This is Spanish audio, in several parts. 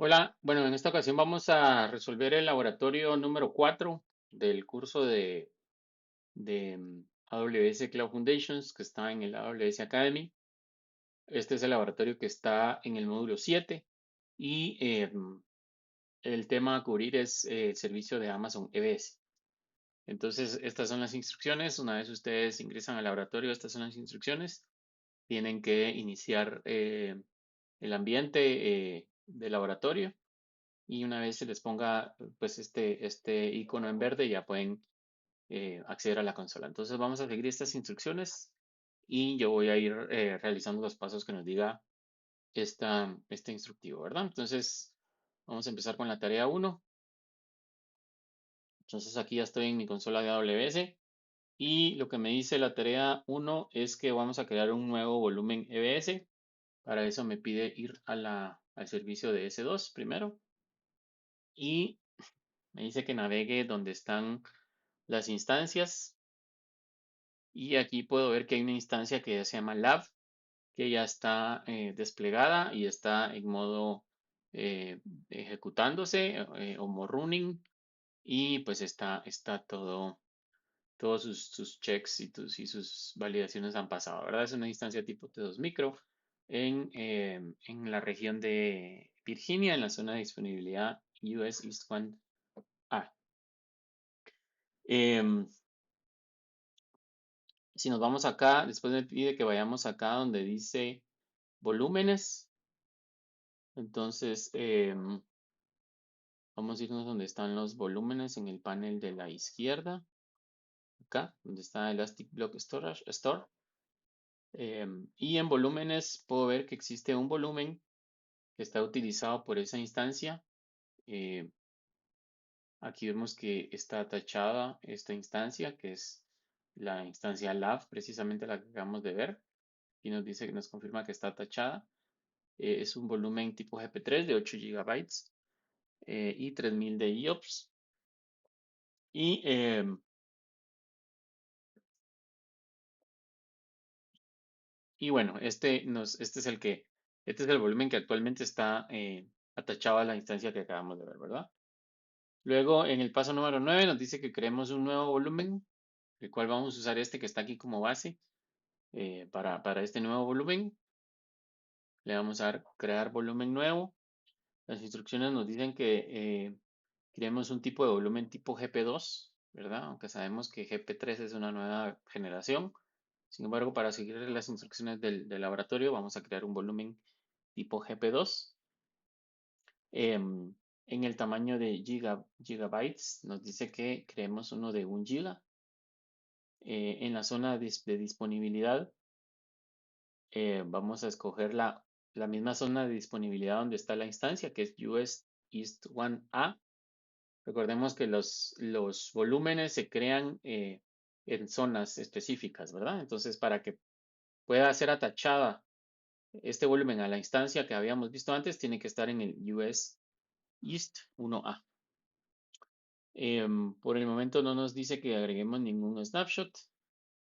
Hola, bueno, en esta ocasión vamos a resolver el laboratorio número 4 del curso de AWS Cloud Foundations que está en el AWS Academy. Este es el laboratorio que está en el módulo 7 y el tema a cubrir es el servicio de Amazon EBS. Entonces, estas son las instrucciones. Una vez ustedes ingresan al laboratorio, estas son las instrucciones. Tienen que iniciar el ambiente del laboratorio y una vez se les ponga pues este icono en verde ya pueden acceder a la consola. Entonces vamos a seguir estas instrucciones y yo voy a ir realizando los pasos que nos diga este instructivo, ¿verdad? Entonces vamos a empezar con la tarea uno. Entonces aquí ya estoy en mi consola de AWS y lo que me dice la tarea uno es que vamos a crear un nuevo volumen EBS. Para eso me pide ir al servicio de S2 primero y me dice que navegue donde están las instancias y aquí puedo ver que hay una instancia que se llama Lab, que ya está desplegada y está en modo eh, ejecutándose o modo running y pues está todos sus checks y sus validaciones han pasado, ¿verdad? Es una instancia tipo T2 Micro en la región de Virginia, en la zona de disponibilidad US East 1A. Si nos vamos acá, después me pide que vayamos acá donde dice volúmenes. Entonces, vamos a irnos donde están los volúmenes en el panel de la izquierda. Acá, donde está Elastic Block Storage, Store. Y en volúmenes puedo ver que existe un volumen que está utilizado por esa instancia. Eh, Aquí vemos que está tachada esta instancia, que es la instancia lab, precisamente la que acabamos de ver. Y nos dice que nos confirma que está tachada. Es un volumen tipo GP3 de 8 gigabytes y 3000 de IOPS. Y, y bueno, este es el volumen que actualmente está atachado a la instancia que acabamos de ver, ¿verdad? Luego, en el paso número 9 nos dice que creemos un nuevo volumen, el cual vamos a usar este que está aquí como base para este nuevo volumen. Le vamos a dar crear volumen nuevo. Las instrucciones nos dicen que creemos un tipo de volumen tipo GP2, ¿verdad? Aunque sabemos que GP3 es una nueva generación. Sin embargo, para seguir las instrucciones del laboratorio, vamos a crear un volumen tipo GP2. En el tamaño de gigabytes, nos dice que creemos uno de 1 giga. En la zona de disponibilidad, vamos a escoger la misma zona de disponibilidad donde está la instancia, que es US East 1A. Recordemos que los volúmenes se crean en zonas específicas, ¿verdad? Entonces, para que pueda ser atachada este volumen a la instancia que habíamos visto antes, tiene que estar en el US East 1A. Por el momento no nos dice que agreguemos ningún snapshot,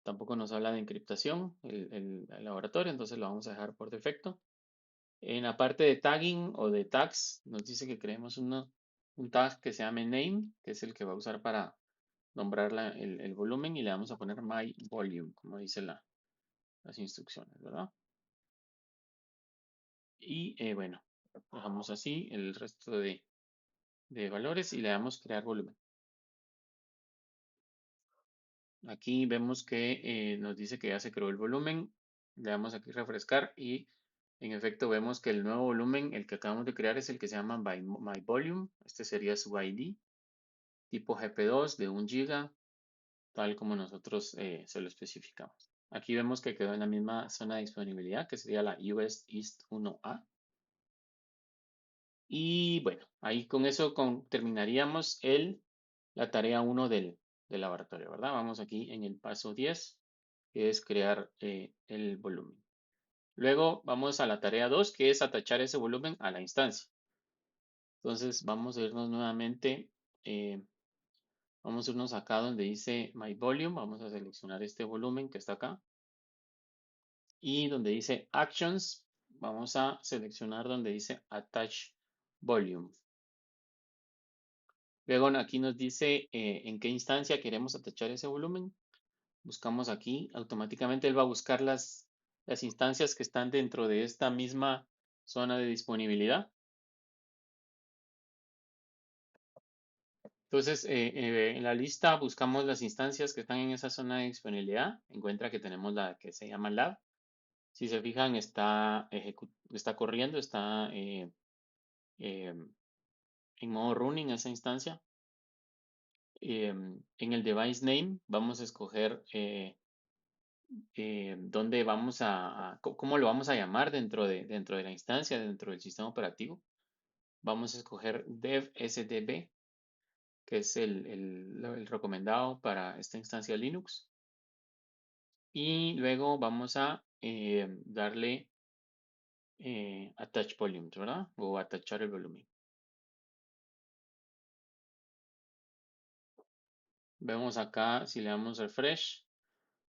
tampoco nos habla de encriptación el laboratorio, entonces lo vamos a dejar por defecto. En la parte de tagging o de tags, nos dice que creemos un tag que se llame name, que es el que va a usar para nombrar el volumen y le vamos a poner my volume, como dice las instrucciones, ¿verdad? Y bueno, dejamos así el resto de valores y le damos crear volumen. Aquí vemos que nos dice que ya se creó el volumen. Le damos aquí refrescar y en efecto vemos que el nuevo volumen, el que acabamos de crear, es el que se llama my volume. Este sería su ID, tipo GP2 de 1 giga, tal como nosotros se lo especificamos. Aquí vemos que quedó en la misma zona de disponibilidad, que sería la US East 1A. Y bueno, ahí con eso terminaríamos la tarea 1 del laboratorio, ¿verdad? Vamos aquí en el paso 10, que es crear el volumen. Luego vamos a la tarea 2, que es atachar ese volumen a la instancia. Entonces vamos a irnos nuevamente, eh, vamos a irnos acá donde dice My Volume, vamos a seleccionar este volumen que está acá. Y donde dice Actions, vamos a seleccionar donde dice Attach volume. Luego aquí nos dice en qué instancia queremos atachar ese volumen. Buscamos aquí, automáticamente él va a buscar las instancias que están dentro de esta misma zona de disponibilidad. Entonces, en la lista buscamos las instancias que están en esa zona de disponibilidad. Encuentra que tenemos la que se llama lab. Si se fijan, está corriendo, está eh, en modo running esa instancia. En el device name vamos a escoger dónde vamos cómo lo vamos a llamar dentro de la instancia, dentro del sistema operativo. Vamos a escoger dev sdb, que es el recomendado para esta instancia Linux. Y luego vamos a darle attach volume, ¿verdad? O atachar el volumen. Vemos acá, si le damos refresh,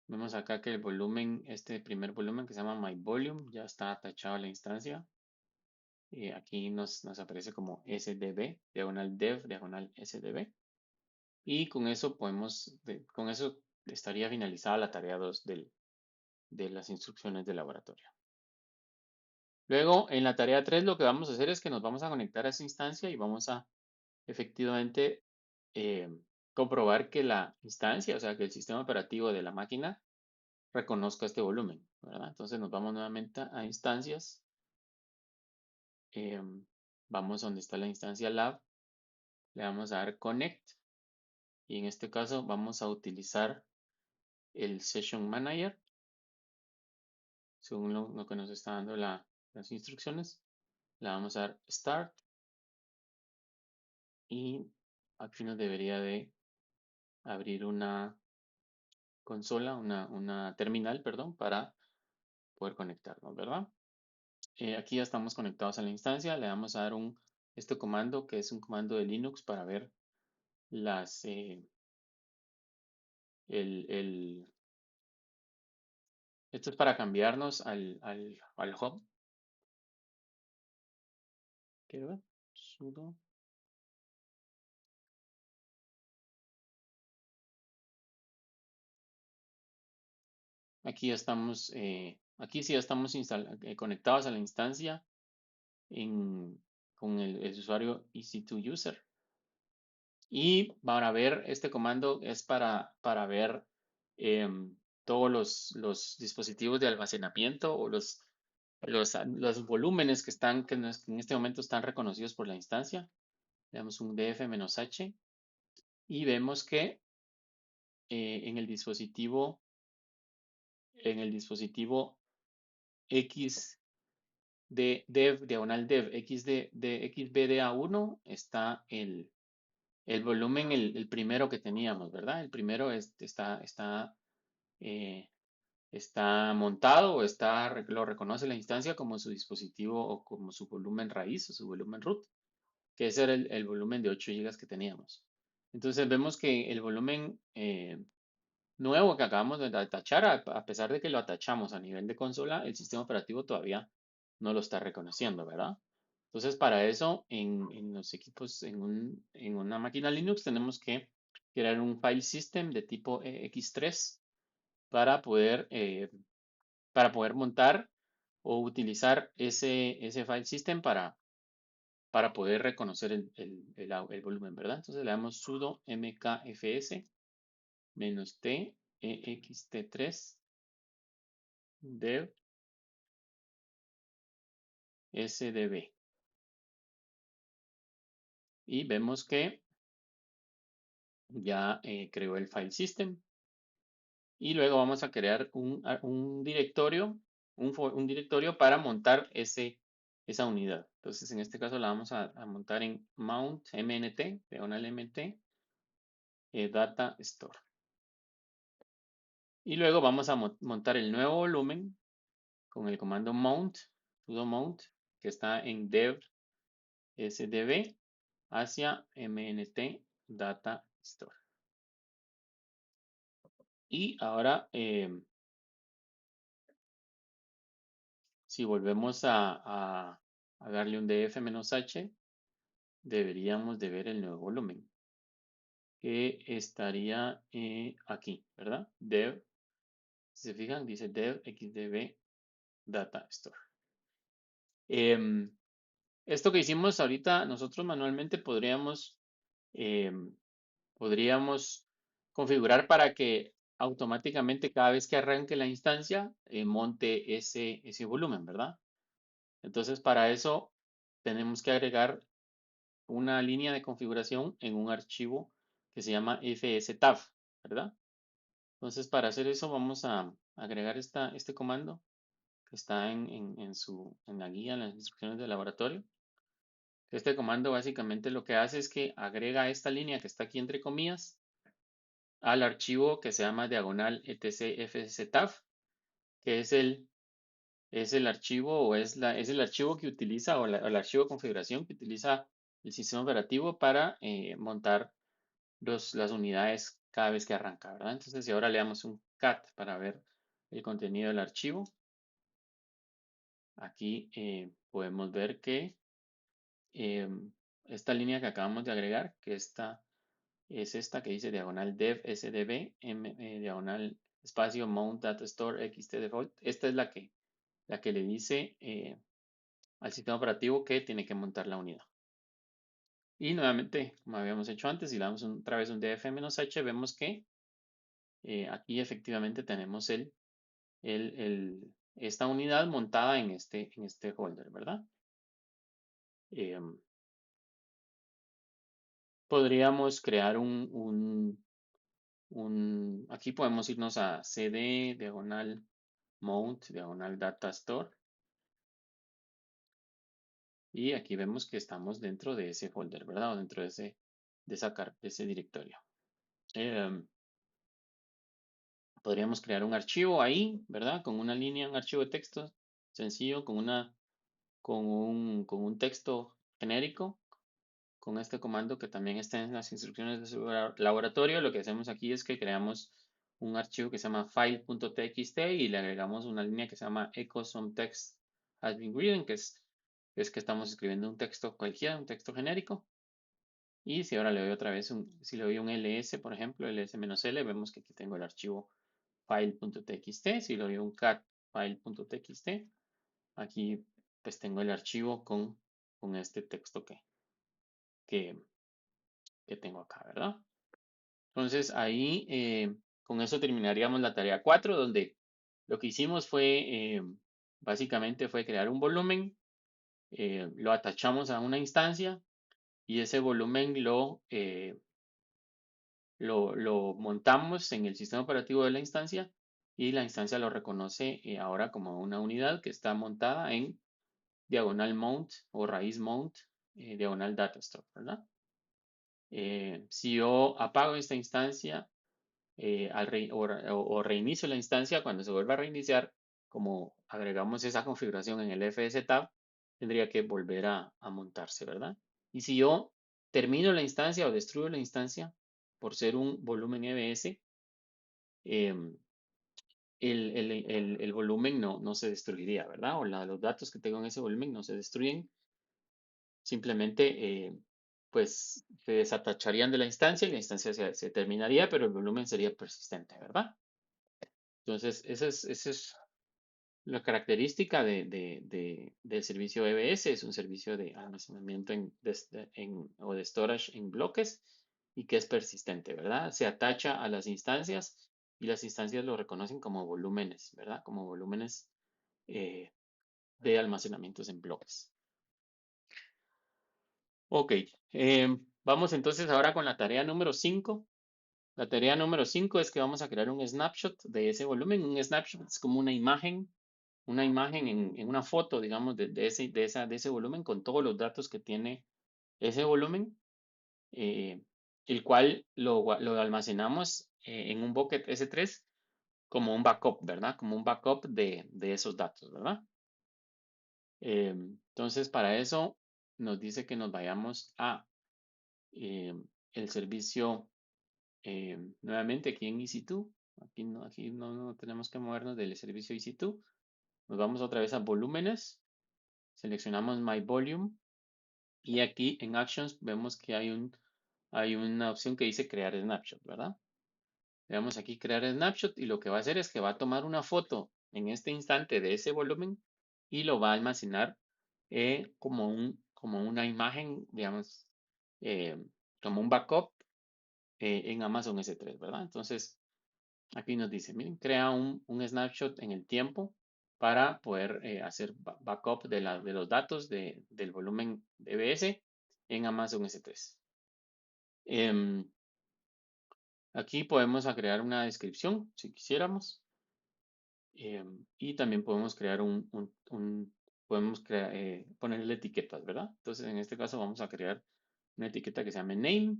vemos acá que el volumen, este primer volumen que se llama my volume, ya está atachado a la instancia. Aquí nos aparece como sdb, diagonal dev, diagonal sdb. Y con eso con eso estaría finalizada la tarea 2 de las instrucciones de laboratorio. Luego, en la tarea 3 lo que vamos a hacer es que nos vamos a conectar a esa instancia y vamos a efectivamente eh, comprobar que la instancia, o sea, que el sistema operativo de la máquina reconozca este volumen, ¿verdad? Entonces nos vamos nuevamente a instancias, eh, vamos donde está la instancia lab, le vamos a dar connect y en este caso vamos a utilizar el session manager según lo que nos está dando las instrucciones. Le vamos a dar start y aquí nos debería de abrir una consola, una terminal, perdón, para poder conectarnos, ¿verdad? Aquí ya estamos conectados a la instancia, le vamos a dar este comando que es un comando de Linux para ver las, el, esto es para cambiarnos al hub. Quiero ver, sudo. Aquí ya estamos, aquí sí ya estamos conectados a la instancia con el usuario EC2User. Y para ver, este comando es para ver todos los dispositivos de almacenamiento o los volúmenes que en este momento están reconocidos por la instancia. Le damos un df-h y vemos que en el dispositivo X de dev, diagonal dev, de xbda1 está el volumen, el primero que teníamos, ¿verdad? El primero eh, está montado o lo reconoce la instancia como su dispositivo o como su volumen raíz o su volumen root, que ese era el volumen de 8 gigas que teníamos. Entonces vemos que el volumen nuevo que acabamos de atachar, a pesar de que lo atachamos a nivel de consola, el sistema operativo todavía no lo está reconociendo, ¿verdad? Entonces, para eso, en los equipos, en una máquina Linux, tenemos que crear un file system de tipo X3 para poder, eh, para poder montar o utilizar ese file system para poder reconocer el volumen, ¿verdad? Entonces le damos sudo mkfs -t ext3 dev sdb y vemos que ya creó el file system y luego vamos a crear un directorio, un directorio para montar esa unidad. Entonces, en este caso la vamos a montar en mount mnt, diagonal mt, data store. Y luego vamos a montar el nuevo volumen con el comando mount, sudo mount, que está en dev sdb hacia mnt data store. Y ahora, si volvemos a darle un df-h, deberíamos de ver el nuevo volumen, que estaría aquí, ¿verdad? Dev, si se fijan, dice dev xdb data store. Em, Esto que hicimos ahorita, nosotros manualmente em, podríamos configurar para que automáticamente cada vez que arranque la instancia, monte ese volumen, ¿verdad? Entonces, para eso tenemos que agregar una línea de configuración en un archivo que se llama fstab, ¿verdad? Entonces, para hacer eso vamos a agregar este comando que está en la guía, en las instrucciones del laboratorio. Este comando básicamente lo que hace es que agrega esta línea que está aquí entre comillas al archivo que se llama diagonal etc que es el archivo o es el archivo que utiliza o el archivo de configuración que utiliza el sistema operativo para montar las unidades cada vez que arranca, ¿verdad? Entonces, si ahora le damos un cat para ver el contenido del archivo, aquí podemos ver que em, esta línea que acabamos de agregar, que es esta que dice diagonal dev sdb diagonal espacio mount data store xt default. Esta es la que le dice al sistema operativo que tiene que montar la unidad. Y nuevamente, como habíamos hecho antes, si le damos otra vez un df-h, vemos que aquí efectivamente tenemos esta unidad montada en este folder, ¿verdad? Em, Podríamos crear aquí podemos irnos a cd diagonal mount diagonal data store y aquí vemos que estamos dentro de ese folder, ¿verdad? O dentro de ese directorio. Em, Podríamos crear un archivo ahí, ¿verdad? Con una línea, un archivo de texto sencillo, con un texto genérico, con este comando que también está en las instrucciones de su laboratorio. Lo que hacemos aquí es que creamos un archivo que se llama file.txt y le agregamos una línea que se llama echo some text has been written, es que estamos escribiendo un texto cualquiera, un texto genérico. Y si ahora le doy otra vez si le doy un ls, por ejemplo, ls-l, vemos que aquí tengo el archivo file.txt. Si le doy un cat file.txt, aquí pues tengo el archivo con este texto que, que tengo acá, ¿verdad? Entonces ahí con eso terminaríamos la tarea 4, donde lo que hicimos fue básicamente fue crear un volumen, lo atachamos a una instancia y ese volumen lo montamos en el sistema operativo de la instancia y la instancia lo reconoce ahora como una unidad que está montada en diagonal mount o raíz mount diagonal data store, ¿verdad? Si yo apago esta instancia o reinicio la instancia, cuando se vuelva a reiniciar, como agregamos esa configuración en el fstab, tendría que volver a montarse, ¿verdad? Y si yo termino la instancia o destruyo la instancia por ser un volumen EBS, em, el volumen no se destruiría, ¿verdad? O los datos que tengo en ese volumen no se destruyen, simplemente pues se desatacharían de la instancia y la instancia se terminaría, pero el volumen sería persistente, ¿verdad? Entonces, esa es la característica del servicio EBS. Es un servicio de almacenamiento o de storage en bloques y que es persistente, ¿verdad? Se atacha a las instancias y las instancias lo reconocen como volúmenes, ¿verdad? Como volúmenes eh, de almacenamientos en bloques. Ok, vamos entonces ahora con la tarea número 5. La tarea número 5 es que vamos a crear un snapshot de ese volumen. Un snapshot es como una imagen en una foto, digamos, de ese volumen con todos los datos que tiene ese volumen, eh, el cual lo almacenamos en un bucket S3 como un backup, ¿verdad? Como un backup de esos datos, ¿verdad? Entonces, para eso nos dice que nos vayamos a eh, el servicio nuevamente aquí en EC2. Aquí no tenemos que movernos del servicio EC2. Nos vamos otra vez a volúmenes. Seleccionamos My Volume Y aquí en Actions vemos que hay una opción que dice crear snapshot, ¿verdad? Le damos aquí crear snapshot y lo que va a hacer es que va a tomar una foto en este instante de ese volumen y lo va a almacenar como una imagen, digamos, eh, como un backup en Amazon S3, ¿verdad? Entonces, aquí nos dice, miren, crea un snapshot en el tiempo para poder hacer backup de los datos del volumen de EBS en Amazon S3. Aquí podemos agregar una descripción si quisiéramos. Y también podemos crear ponerle etiquetas, ¿verdad? Entonces, en este caso vamos a crear una etiqueta que se llame name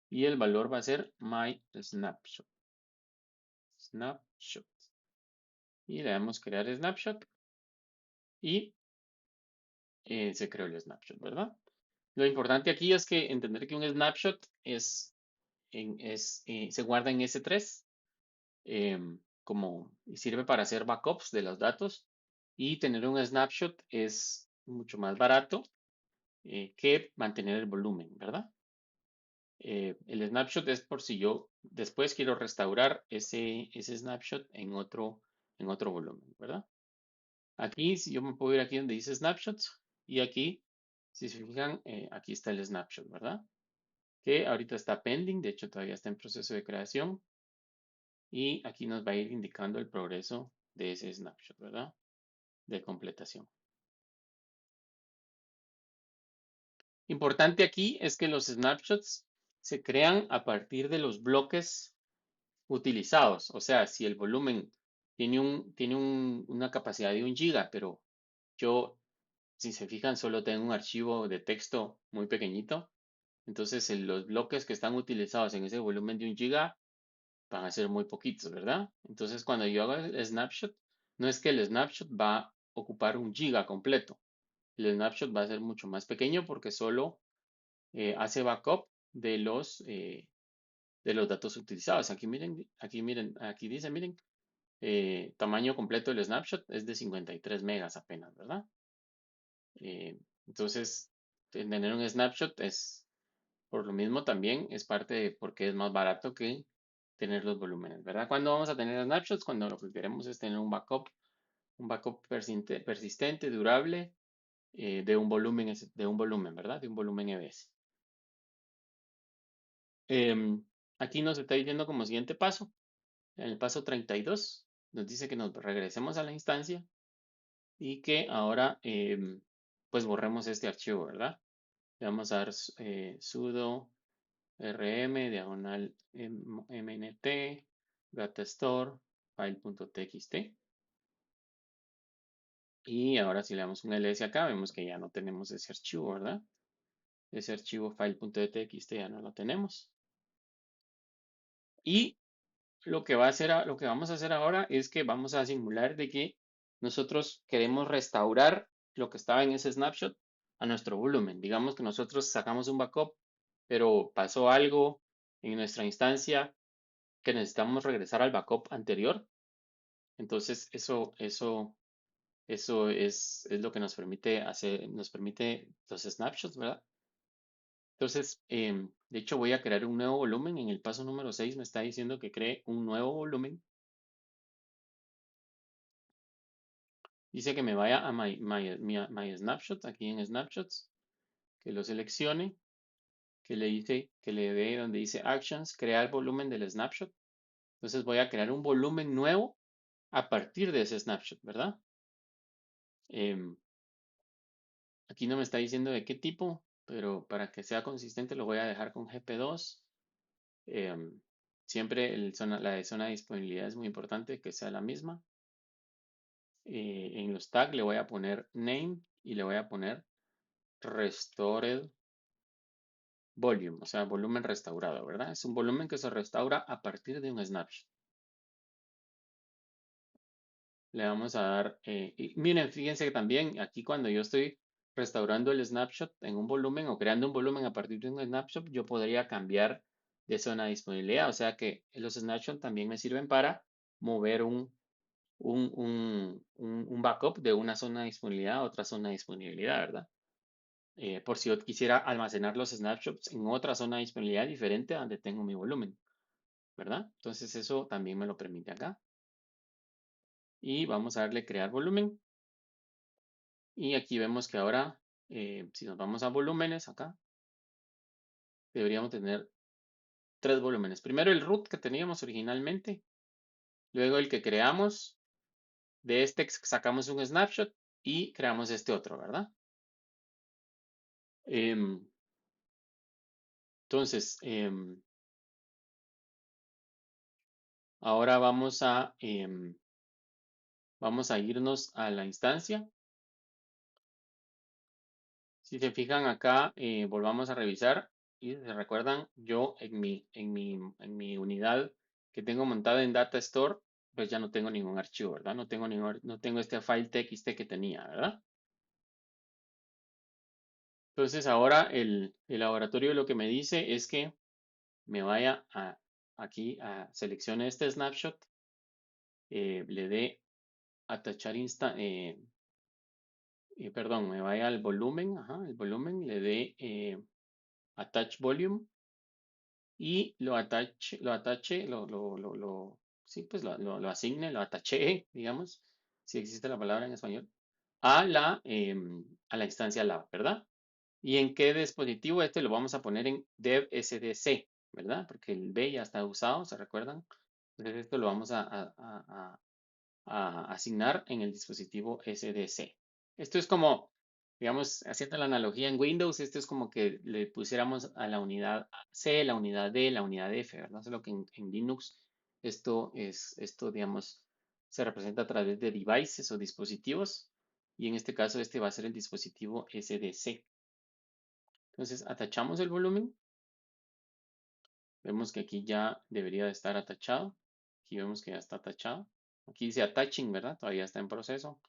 y el valor va a ser my snapshot. Snapshot. Y le damos crear snapshot y se creó el snapshot, ¿verdad? Lo importante aquí es que entender que un snapshot se guarda en S3 y sirve para hacer backups de los datos y tener un snapshot es mucho más barato que mantener el volumen, ¿verdad? El snapshot es por si yo después quiero restaurar ese snapshot en otro volumen, ¿verdad? Aquí, si yo me puedo ir aquí donde dice snapshots y aquí, si se fijan, aquí está el snapshot, ¿verdad? Que ahorita está pending, de hecho todavía está en proceso de creación y aquí nos va a ir indicando el progreso de ese snapshot, ¿verdad? De completación. Importante aquí es que los snapshots se crean a partir de los bloques utilizados. O sea, si el volumen tiene una capacidad de 1 GB, pero yo, si se fijan, solo tengo un archivo de texto muy pequeñito, entonces los bloques que están utilizados en ese volumen de 1 GB van a ser muy poquitos, ¿verdad? Entonces, cuando yo hago el snapshot, no es que el snapshot va a ocupar 1 GB completo. El snapshot va a ser mucho más pequeño porque solo hace backup de los datos utilizados. Aquí miren, aquí dice, miren, tamaño completo del snapshot es de 53 megas apenas, ¿verdad? Entonces, tener un snapshot es, por lo mismo también, es parte de por qué es más barato que tener los volúmenes, ¿verdad? ¿Cuándo vamos a tener snapshots? Cuando lo que queremos es tener un backup persistente, durable, de un volumen, ¿verdad? De un volumen EBS. Aquí nos está diciendo como siguiente paso, en el paso 32, nos dice que nos regresemos a la instancia y que ahora pues borremos este archivo, ¿verdad? Le vamos a dar sudo rm diagonal mnt datastore file.txt y ahora si le damos un ls acá vemos que ya no tenemos ese archivo, ¿verdad? Ese archivo file.txt ya no lo tenemos. Y lo que vamos a hacer ahora es que vamos a simular de que nosotros queremos restaurar lo que estaba en ese snapshot a nuestro volumen. Digamos que nosotros sacamos un backup, pero pasó algo en nuestra instancia que necesitamos regresar al backup anterior. Entonces, eso es lo que nos permite los snapshots, ¿verdad? Entonces, de hecho, voy a crear un nuevo volumen. En el paso número 6 me está diciendo que cree un nuevo volumen. Dice que me vaya a my snapshot, aquí en snapshots, que lo seleccione, que le dice, que le dé donde dice actions, crear volumen del snapshot. Entonces voy a crear un volumen nuevo a partir de ese snapshot, ¿verdad? Em, Aquí no me está diciendo de qué tipo, pero para que sea consistente lo voy a dejar con GP2. Em, Siempre la de zona de disponibilidad es muy importante que sea la misma. En los tags le voy a poner name y le voy a poner restored volume, o sea, volumen restaurado, ¿verdad? Es un volumen que se restaura a partir de un snapshot. Le vamos a dar, y miren, fíjense que también aquí cuando yo estoy restaurando el snapshot en un volumen o creando un volumen a partir de un snapshot, yo podría cambiar de zona de disponibilidad. O sea que los snapshots también me sirven para mover un backup de una zona de disponibilidad a otra zona de disponibilidad, ¿verdad? por si yo quisiera almacenar los snapshots en otra zona de disponibilidad diferente a donde tengo mi volumen, ¿verdad? Entonces eso también me lo permite acá. Y vamos a darle crear volumen. Y aquí vemos que ahora, si nos vamos a volúmenes acá, deberíamos tener tres volúmenes. Primero el root que teníamos originalmente, luego el que creamos, de este sacamos un snapshot y creamos este otro, ¿verdad? Em, entonces, ahora vamos a irnos a la instancia. Si se fijan acá, volvamos a revisar y se recuerdan, yo en mi unidad que tengo montada en Data Store, pues ya no tengo ningún archivo, ¿verdad? No tengo este file txt que tenía, ¿verdad? Entonces ahora el laboratorio lo que me dice es que me vaya aquí a seleccione este snapshot, le dé a tachar perdón, me vaya al volumen, ajá, el volumen, le dé attach volume y sí, pues lo asigne, lo ataché, digamos, si existe la palabra en español, a la instancia lab, ¿verdad? ¿Y en qué dispositivo? Este lo vamos a poner en dev SDC, ¿verdad? Porque el B ya está usado, ¿se recuerdan? Entonces esto lo vamos a asignar en el dispositivo SDC. Esto es como, digamos, haciendo la analogía en Windows, esto es como que le pusiéramos a la unidad C, la unidad D, la unidad F, ¿verdad? Solo que en Linux esto, digamos, se representa a través de devices o dispositivos, y en este caso este va a ser el dispositivo SDC. Entonces, atachamos el volumen. Vemos que aquí ya debería de estar atachado. Aquí vemos que ya está atachado. Aquí dice attaching, ¿verdad? Todavía está en proceso.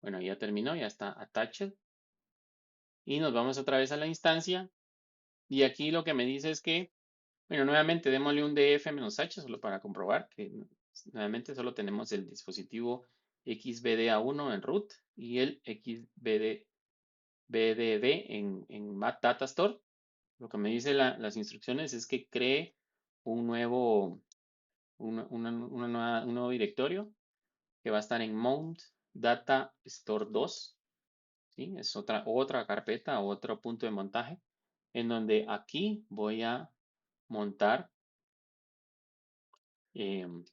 Bueno, ya terminó, ya está attached. Y nos vamos otra vez a la instancia. Y aquí lo que me dice es que, bueno, nuevamente démosle un df-h solo para comprobar que nuevamente solo tenemos el dispositivo XBDA1 en root y el XBDB en Mat Data Store. Lo que me dice las instrucciones es que cree un nuevo, un nuevo directorio que va a estar en Mount Data Store 2. ¿Sí? Es otra carpeta, otro punto de montaje, en donde aquí voy a montar em,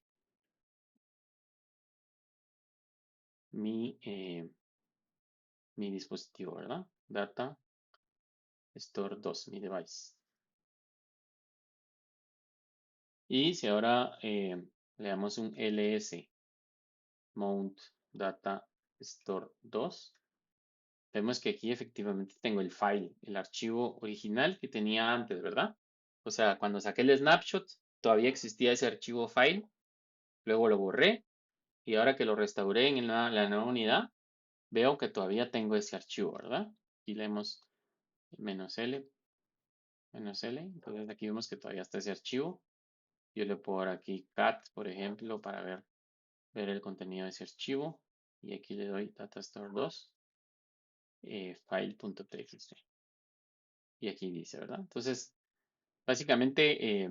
mi dispositivo, ¿verdad? Data Store 2, mi device. Y si ahora le damos un ls mount data store 2, vemos que aquí efectivamente tengo el file, el archivo original que tenía antes, ¿verdad? O sea, cuando saqué el snapshot, todavía existía ese archivo file, luego lo borré y ahora que lo restauré en la nueva unidad, veo que todavía tengo ese archivo, ¿verdad? Aquí leemos "-l", "-l", entonces aquí vemos que todavía está ese archivo. Yo le puedo dar aquí cat, por ejemplo, para ver el contenido de ese archivo. Y aquí le doy datastore 2, file.txt. Y aquí dice, ¿verdad? Entonces, básicamente,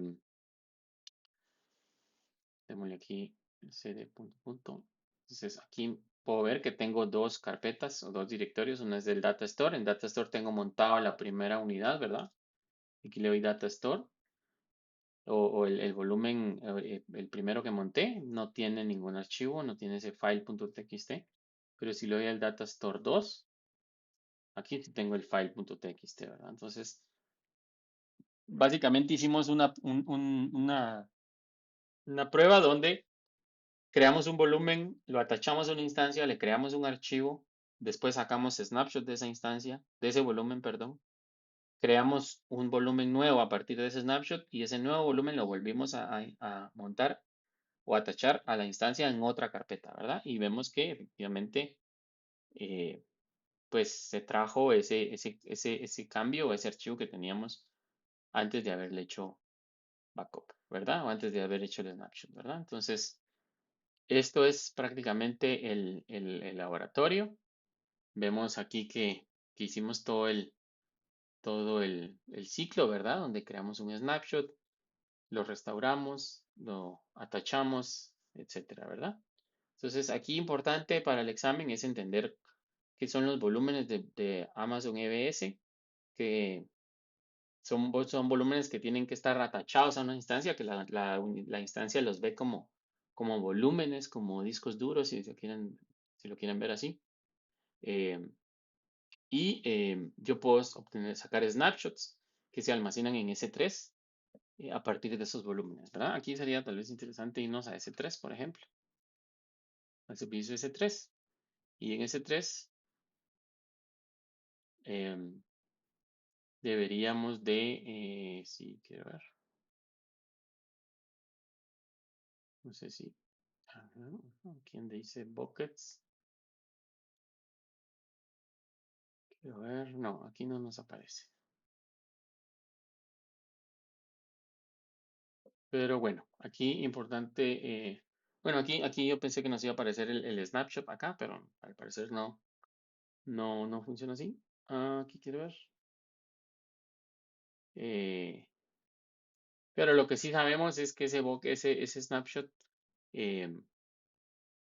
démosle aquí cd punto punto. Entonces, aquí puedo ver que tengo dos carpetas o dos directorios. Una es del Data Store. En Data Store tengo montado la primera unidad, ¿verdad? Aquí le doy Data Store. O el volumen, el primero que monté, no tiene ningún archivo, no tiene ese file.txt. Pero si le doy al Data Store 2, aquí sí tengo el file.txt, ¿verdad? Entonces, básicamente hicimos una prueba donde creamos un volumen, lo atachamos a una instancia, le creamos un archivo, después sacamos snapshot de esa instancia, de ese volumen, perdón, creamos un volumen nuevo a partir de ese snapshot y ese nuevo volumen lo volvimos a montar o atachar a la instancia en otra carpeta, ¿verdad? Y vemos que efectivamente, eh, pues se trajo ese cambio o ese archivo que teníamos antes de haberle hecho backup, ¿verdad? O antes de haber hecho el snapshot, ¿verdad? Entonces, esto es prácticamente el laboratorio. Vemos aquí que hicimos todo todo el ciclo, ¿verdad? Donde creamos un snapshot, lo restauramos, lo atachamos, etcétera, ¿verdad? Entonces, aquí importante para el examen es entender qué son los volúmenes de Amazon EBS, que son volúmenes que tienen que estar atachados a una instancia, que la instancia los ve como volúmenes, como discos duros, si lo quieren ver así. Eh, yo puedo sacar snapshots que se almacenan en S3 a partir de esos volúmenes, ¿verdad? Aquí sería tal vez interesante irnos a S3, por ejemplo, al servicio S3. Y en S3 em, deberíamos de, si quiero ver, no sé si, ajá, aquí donde dice buckets, quiero ver, no, aquí no nos aparece. Pero bueno, aquí importante, bueno, aquí yo pensé que nos iba a aparecer el snapshot acá, pero al parecer no funciona así. Aquí quiero ver. Eh, pero lo que sí sabemos es que ese snapshot, eh,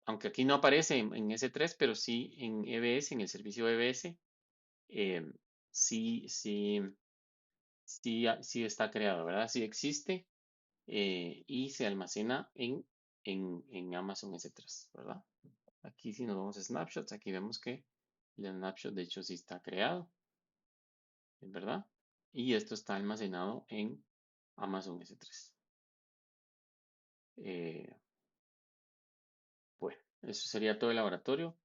aunque aquí no aparece en S3, pero sí en EBS, en el servicio EBS, eh, sí, sí, sí está creado, ¿verdad? Sí existe y se almacena en Amazon S3, ¿verdad? Aquí si nos vamos a snapshots, aquí vemos que el snapshot de hecho sí está creado, ¿verdad? Y esto está almacenado en Amazon S3. Eh, bueno, eso sería todo el laboratorio.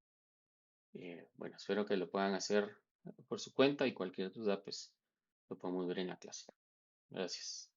Bueno, espero que lo puedan hacer por su cuenta y cualquier duda, pues lo podemos ver en la clase. Gracias.